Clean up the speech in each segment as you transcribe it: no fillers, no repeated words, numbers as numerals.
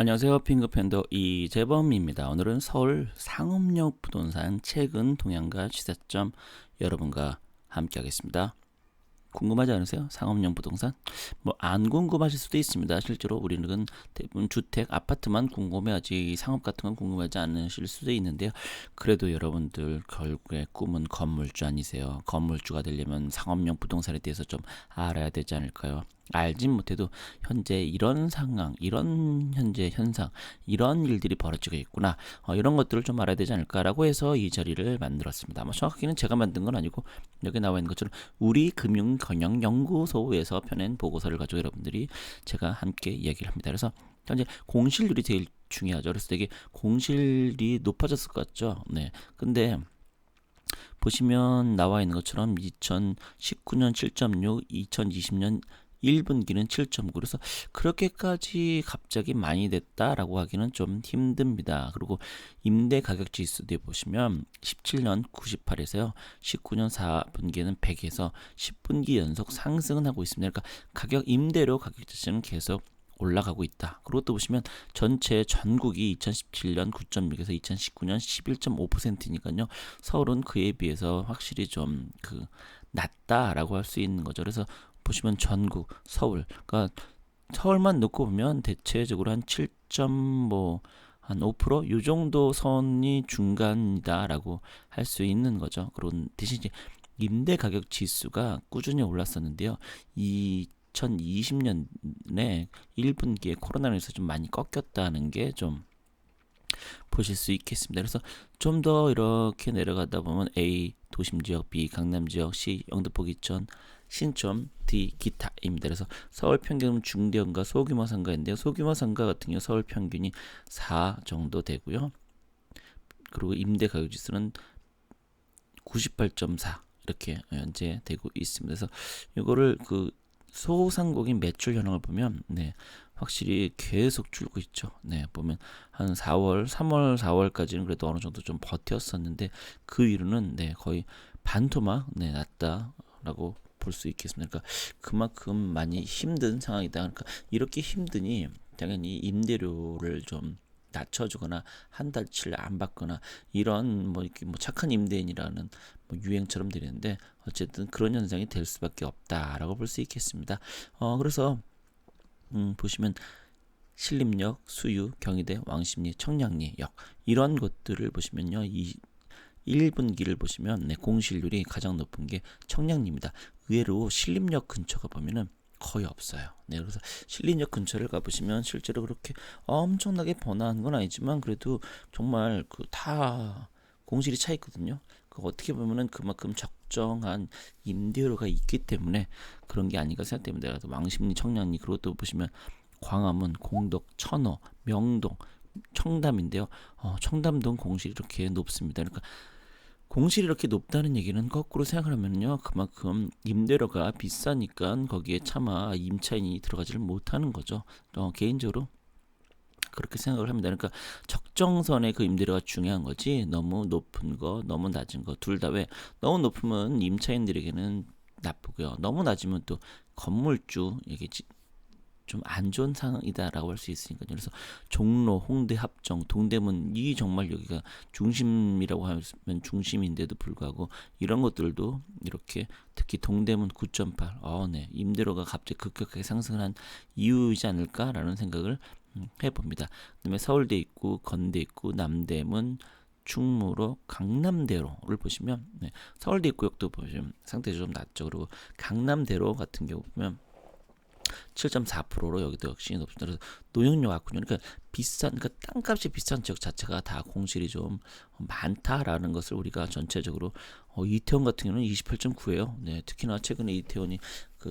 안녕하세요. 핑크팬더 이재범입니다. 오늘은 서울 상업역 부동산 최근 동향과 시세점 여러분과 함께 하겠습니다. 궁금하지 않으세요? 상업용 부동산? 뭐 안 궁금하실 수도 있습니다. 실제로 우리는 대부분 주택, 아파트만 궁금해하지 상업 같은 건 궁금하지 않으실 수도 있는데요. 그래도 여러분들 결국에 꿈은 건물주 아니세요? 건물주가 되려면 상업용 부동산에 대해서 좀 알아야 되지 않을까요? 알진 못해도 현재 이런 상황, 이런 현재 현상, 이런 일들이 벌어지고 있구나. 이런 것들을 좀 알아야 되지 않을까라고 해서 이 자리를 만들었습니다. 정확히는 제가 만든 건 아니고 여기 나와 있는 것처럼 우리금융경영연구소에서 펴낸 보고서를 가지고 여러분들이 제가 함께 이야기를 합니다. 그래서 현재 공실률이 제일 중요하죠. 그래서 되게 공실이 높아졌을 것 같죠. 네. 근데 보시면 나와 있는 것처럼 2019년 7.6, 2020년 1분기는 7.9. 그래서 그렇게까지 갑자기 많이 됐다라고 하기는 좀 힘듭니다. 그리고 임대 가격 지수도 보시면 17년 98에서요. 19년 4분기에는 100에서 10분기 연속 상승은 하고 있습니다. 그러니까 임대료 가격 자체는 계속 올라가고 있다. 그리고 또 보시면 전체 전국이 2017년 9.6에서 2019년 11.5%니까요. 서울은 그에 비해서 확실히 좀 낮다라고 할 수 있는 거죠. 그래서 보시면 전국 서울, 그러니까 서울만 놓고 보면 대체적으로 한 7. 한 5%? 요 정도 선이 중간이다라고 할 수 있는 거죠. 그런 대신 이제 임대 가격 지수가 꾸준히 올랐었는데요. 2020년에 1분기에 코로나로 인해서 좀 많이 꺾였다는 게 좀 보실 수 있겠습니다. 그래서 좀 더 이렇게 내려가다 보면 A 도심 지역, B 강남 지역, C 영등포 기천, 신촌, D 기타입니다. 그래서 서울 평균 중대형과 소규모 상가인데요. 소규모 상가 같은 경우 서울 평균이 4 정도 되고요. 그리고 임대 가격 지수는 98.4 이렇게 현재 되고 있습니다. 그래서 이거를 소상공인 매출 현황을 보면 확실히 계속 줄고 있죠. 보면 한 4월, 3월, 4월까지는 그래도 어느 정도 좀 버텼었는데 그 위로는 거의 반토막 났다라고 볼 수 있겠습니다. 그러니까 그만큼 많이 힘든 상황이다. 그러니까 이렇게 힘드니 당연히 임대료를 좀 낮춰주거나 한 달치를 안 받거나 이런 이렇게 착한 임대인이라는 유행처럼 되는데 어쨌든 그런 현상이 될 수밖에 없다라고 볼 수 있겠습니다. 그래서 보시면 신림역, 수유, 경희대, 왕십리, 청량리역 이런 것들을 보시면요. 이 1분기를 보시면 공실률이 가장 높은 게 청량리입니다. 의외로 신림역 근처가 보면은 거의 없어요. 그래서 신림역 근처를 가보시면 실제로 그렇게 엄청나게 번화한 건 아니지만 그래도 정말 다 공실이 차 있거든요. 어떻게 보면은 그만큼 적정한 임대료가 있기 때문에 그런 게 아닌가 생각됩니다. 그래서 왕십리, 청량리 그리고 또 보시면 광화문, 공덕, 천호, 명동, 청담인데요. 청담동 공실이 이렇게 높습니다. 그러니까 공실이 이렇게 높다는 얘기는 거꾸로 생각하면요, 그만큼 임대료가 비싸니까 거기에 차마 임차인이 들어가지를 못하는 거죠. 개인적으로 그렇게 생각을 합니다. 그러니까 적정선의 임대료가 중요한 거지 너무 높은 거, 너무 낮은 거 둘 다 왜 너무 높으면 임차인들에게는 나쁘고요. 너무 낮으면 또 건물주 이게 좀 안 좋은 상황이다라고 할 수 있으니까요. 그래서 종로, 홍대, 합정, 동대문 이 정말 여기가 중심이라고 하면 중심인데도 불구하고 이런 것들도 이렇게 특히 동대문 9.8, 임대료가 갑자기 급격하게 상승한 이유이지 않을까라는 생각을 해봅니다. 그다음에 서울대 있고 건대 있고 남대문 충무로 강남대로를 보시면 서울대 입구역도 보시면 상대적으로 좀 낮죠. 그리고 강남대로 같은 경우 보면 7.4%로 여기도 역시 높습니다. 그래서 노영역 왔군요. 그러니까 땅값이 비싼 지역 자체가 다 공실이 좀 많다라는 것을 우리가 전체적으로 이태원 같은 경우는 28.9예요. 특히나 최근에 이태원이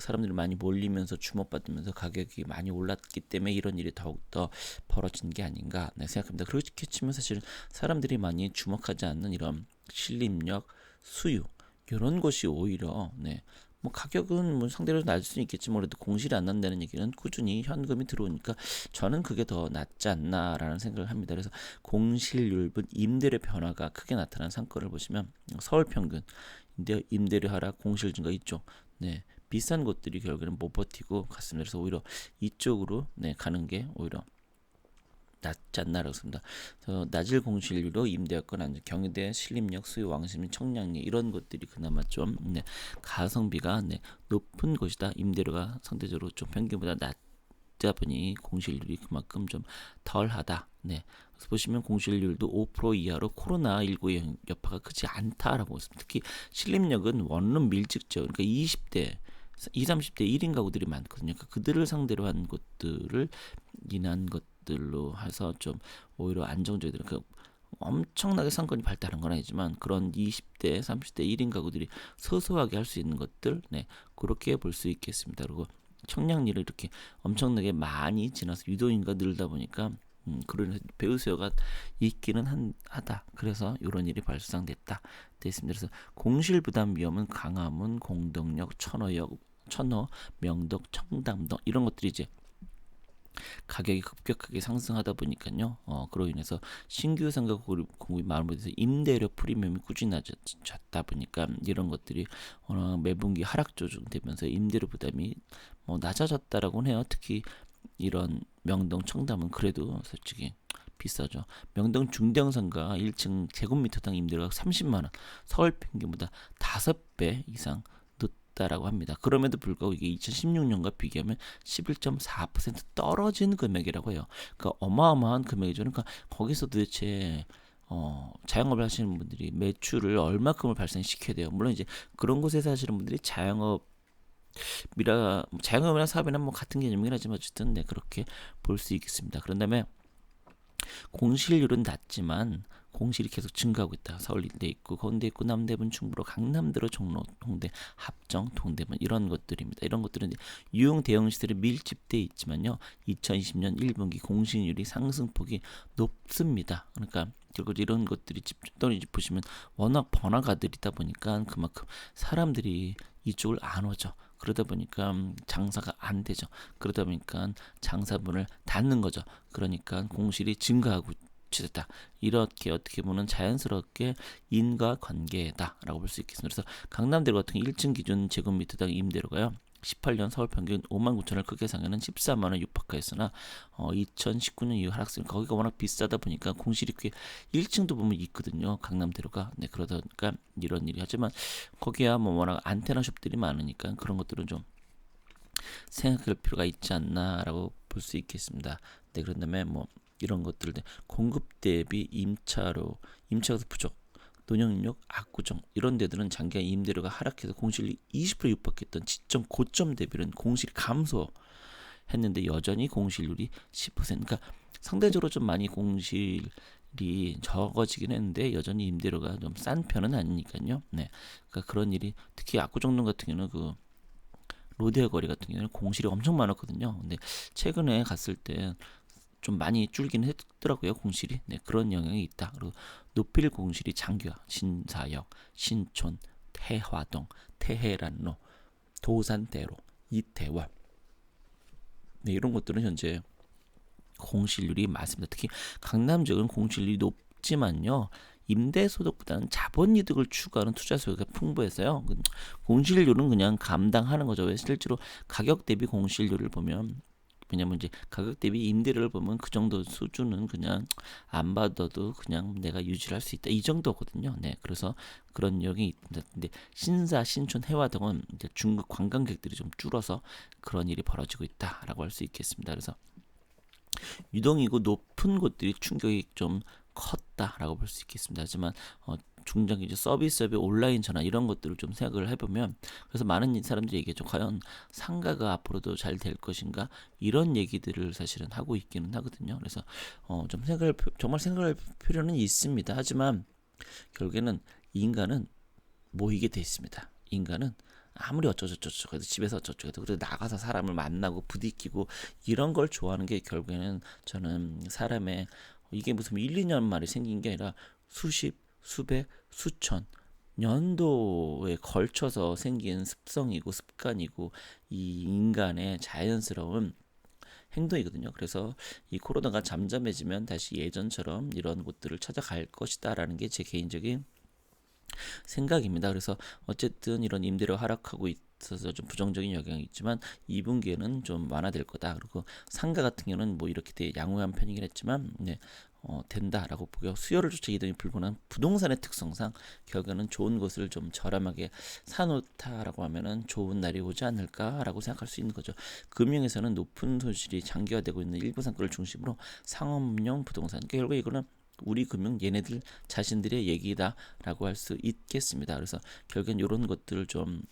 사람들이 많이 몰리면서 주목받으면서 가격이 많이 올랐기 때문에 이런 일이 더욱더 벌어진 게 아닌가 생각합니다. 그렇게 치면 사실 사람들이 많이 주목하지 않는 이런 신림역, 수유 이런 것이 오히려 가격은 상대로 낮을 수는 있겠지만 그래도 공실이 안 난다는 얘기는 꾸준히 현금이 들어오니까 저는 그게 더 낫지 않나라는 생각을 합니다. 그래서 공실률, 임대료 변화가 크게 나타난 상권을 보시면 서울 평균 임대료 하락, 공실 증가 이쪽 비싼 곳들이 결국에는 못 버티고 갔습니다. 그래서 오히려 이쪽으로 가는 게 오히려 낮지 않나라고 습니다. 낮을 공실률로 임대여건 안정, 경유대, 신림역, 수요, 왕십리, 청량리 이런 것들이 그나마 좀 가성비가 높은 곳이다. 임대료가 상대적으로 좀 평균보다 낮다 보니 공실률이 그만큼 좀 덜하다. 그래서 보시면 공실률도 5% 이하로 코로나19의 여파가 크지 않다라고 했습니다. 특히 신림역은 원룸 밀집지역, 그러니까 20대 20, 30대 1인 가구들이 많거든요. 그러니까 그들을 상대로 한 것들을 인한 것들로 해서 좀 오히려 안정적이더라. 엄청나게 상권이 발달한 건 아니지만 그런 20대, 30대 1인 가구들이 소소하게 할 수 있는 것들, 그렇게 볼 수 있겠습니다. 그리고 청량리를 이렇게 엄청나게 많이 지나서 유도인가 늘다 보니까 그런 배우 수요가 있기는 하다. 그래서 이런 일이 발생됐다. 됐습니다. 그래서 공실 부담 위험은 강화문, 공덕역, 천호, 명덕, 청담동 이런 것들이 이제 가격이 급격하게 상승하다 보니까요. 그로 인해서 신규 상가 공급이 많아져서 임대료 프리미엄이 꾸준히 낮아졌다 보니까 이런 것들이 매분기 하락 조정되면서 임대료 부담이 낮아졌다라고는 해요. 특히 이런 명동, 청담은 그래도 솔직히 비싸죠. 명동 중대형상가 1층 제곱미터당 임대료가 30만 원, 서울 평균보다 5배 이상 높다라고 합니다. 그럼에도 불구하고 이게 2016년과 비교하면 11.4% 떨어진 금액이라고 해요. 그러니까 어마어마한 금액이죠. 그러니까 거기서 도대체 자영업을 하시는 분들이 매출을 얼마큼을 발생시켜야 돼요. 물론 이제 그런 곳에서 하시는 분들이 자영업이나 사업이나 같은 개념이긴 하지만 어쨌든 그렇게 볼 수 있겠습니다. 그런 다음에 공실률은 낮지만 공실이 계속 증가하고 있다. 서울대 있고 건대 있고 남대문 충북로 강남대로 종로 홍대 합정 동대문 이런 것들입니다. 이런 것들은 유흥 대형 시설이 밀집돼 있지만요. 2020년 1분기 공실률이 상승폭이 높습니다. 그러니까 결국 이런 것들이 또는 보시면 워낙 번화가들이다 보니까 그만큼 사람들이 이쪽을 안 오죠. 그러다 보니까 장사가 안 되죠. 그러다 보니까 장사문을 닫는 거죠. 그러니까 공실이 증가하고 있다. 이렇게 어떻게 보면 자연스럽게 인과관계다라고 볼 수 있겠습니다. 그래서 강남대로 같은 1층 기준 제곱미터당 임대료가요. 18년 서울 평균 5만 9천 원을 크게 상하는 14만 원 육박하였으나 2019년 이후 하락세 거기가 워낙 비싸다 보니까 공실이 꽤 1층도 보면 있거든요. 강남대로가. 그러다 보니까 이런 일이 하지만 거기야 워낙 안테나 숍들이 많으니까 그런 것들은 좀 생각할 필요가 있지 않나라고 볼 수 있겠습니다. 그런 다음에 이런 것들 공급 대비 임차가 부족 논현역, 압구정 이런 데들은 장기간 임대료가 하락해서 공실이 20% 육박했던 지점 고점 대비는 공실이 감소했는데 여전히 공실률이 10%. 그러니까 상대적으로 좀 많이 공실이 적어지긴 했는데 여전히 임대료가 좀 싼 편은 아니니까요. 그러니까 그런 일이 특히 압구정동 같은 경우는 로데오 거리 같은 경우는 공실이 엄청 많았거든요. 근데 최근에 갔을 때 좀 많이 줄긴 했더라고요. 공실이. 그런 영향이 있다. 그리고 노필 공실이 장기화, 신사역, 신촌, 태화동, 태해란로, 도산대로, 이태원 이런 것들은 현재 공실률이 많습니다. 특히 강남 지역은 공실률이 높지만요. 임대소득보다는 자본이득을 추구하는 투자 수요가 풍부해서요. 공실률은 그냥 감당하는 거죠. 왜 실제로 가격 대비 공실률을 보면 왜냐면 이제 가격 대비 임대료를 보면 그 정도 수준은 그냥 안 받아도 그냥 내가 유지할 수 있다 이 정도거든요. 그래서 그런 여력이 있습니다. 근데 신사, 신촌, 해화동은 이제 중국 관광객들이 좀 줄어서 그런 일이 벌어지고 있다라고 할 수 있겠습니다. 그래서 유동이고 높은 곳들이 충격이 좀 컸다라고 볼 수 있겠습니다. 하지만 중장기 서비스업의 온라인 전환 이런 것들을 좀 생각을 해보면 그래서 많은 사람들이 얘기하죠. 과연 상가가 앞으로도 잘 될 것인가 이런 얘기들을 사실은 하고 있기는 하거든요. 그래서 좀 정말 생각할 필요는 있습니다. 하지만 결국에는 인간은 모이게 돼 있습니다. 인간은 아무리 어쩌고저쩌고 해도 집에서 어쩌고저쩌고 해도 그래도 나가서 사람을 만나고 부딪히고 이런 걸 좋아하는 게 결국에는 저는 사람의 이게 무슨 1, 2년 만에 생긴 게 아니라 수십, 수백, 수천 년도에 걸쳐서 생긴 습성이고 습관이고 이 인간의 자연스러운 행동이거든요. 그래서 이 코로나가 잠잠해지면 다시 예전처럼 이런 곳들을 찾아갈 것이다라는 게 제 개인적인 생각입니다. 그래서 어쨌든 이런 임대료 하락하고 있어서 좀 부정적인 영향이 있지만 2분기에는 좀 완화될 거다. 그리고 상가 같은 경우는 뭐 이렇게 되게 양호한 편이긴 했지만 네, 된다라고 보고요. 수요를 쫓아 이동이 불분한 부동산의 특성상 결국에는 좋은 것을 좀 저렴하게 사놓다라고 하면은 좋은 날이 오지 않을까라고 생각할 수 있는 거죠. 금융에서는 높은 손실이 장기화되고 있는 일부 상권을 중심으로 상업용 부동산. 결국 이거는 우리 금융 얘네들 자신들의 얘기다라고 할 수 있겠습니다. 그래서 결국엔 이런 것들을 좀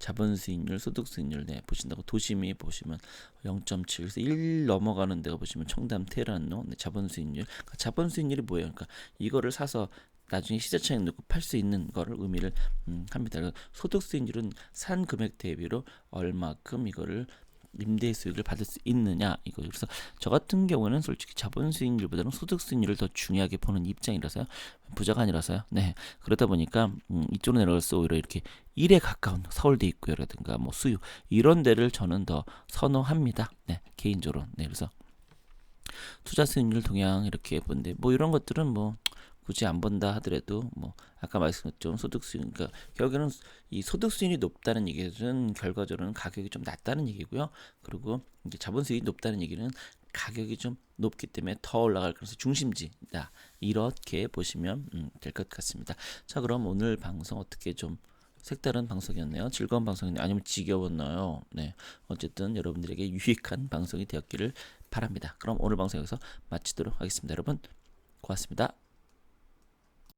자본 수익률, 소득 수익률 보신다고 도심이 보시면 0.7, 그래서 1 넘어가는 데가 보시면 청담, 테란노 자본 수익률. 그러니까 자본 수익률이 뭐예요? 그러니까 이거를 사서 나중에 시세차익 놓고 팔 수 있는 거를 의미를 합니다. 소득 수익률은 산 금액 대비로 얼마큼 이거를 임대 수익을 받을 수 있느냐 이거. 그래서 저 같은 경우는 솔직히 자본 수익률보다는 소득 수익률을 더 중요하게 보는 입장이라서요. 부자가 아니라서요. 네. 그러다 보니까 이쪽으로 내려갈수록 오히려 이렇게 1에 가까운 서울대 입구라든가 뭐 수유 이런 데를 저는 더 선호합니다. 네. 개인적으로. 네. 그래서 투자 수익률 동향 이렇게 보는데 뭐 이런 것들은 뭐 굳이 안 본다 하더라도 뭐 아까 말씀드렸죠 소득 수익 그러니까 결국에는 이 소득 수익이 높다는 얘기는 결과적으로는 가격이 좀 낮다는 얘기고요. 그리고 이제 자본 수익이 높다는 얘기는 가격이 좀 높기 때문에 더 올라갈 가능성이 중심지다. 이렇게 보시면 될 것 같습니다. 자 그럼 오늘 방송 어떻게 좀 색다른 방송이었네요. 즐거운 방송이네요. 아니면 지겨웠나요? 네. 어쨌든 여러분들에게 유익한 방송이 되었기를 바랍니다. 그럼 오늘 방송 여기서 마치도록 하겠습니다. 여러분 고맙습니다.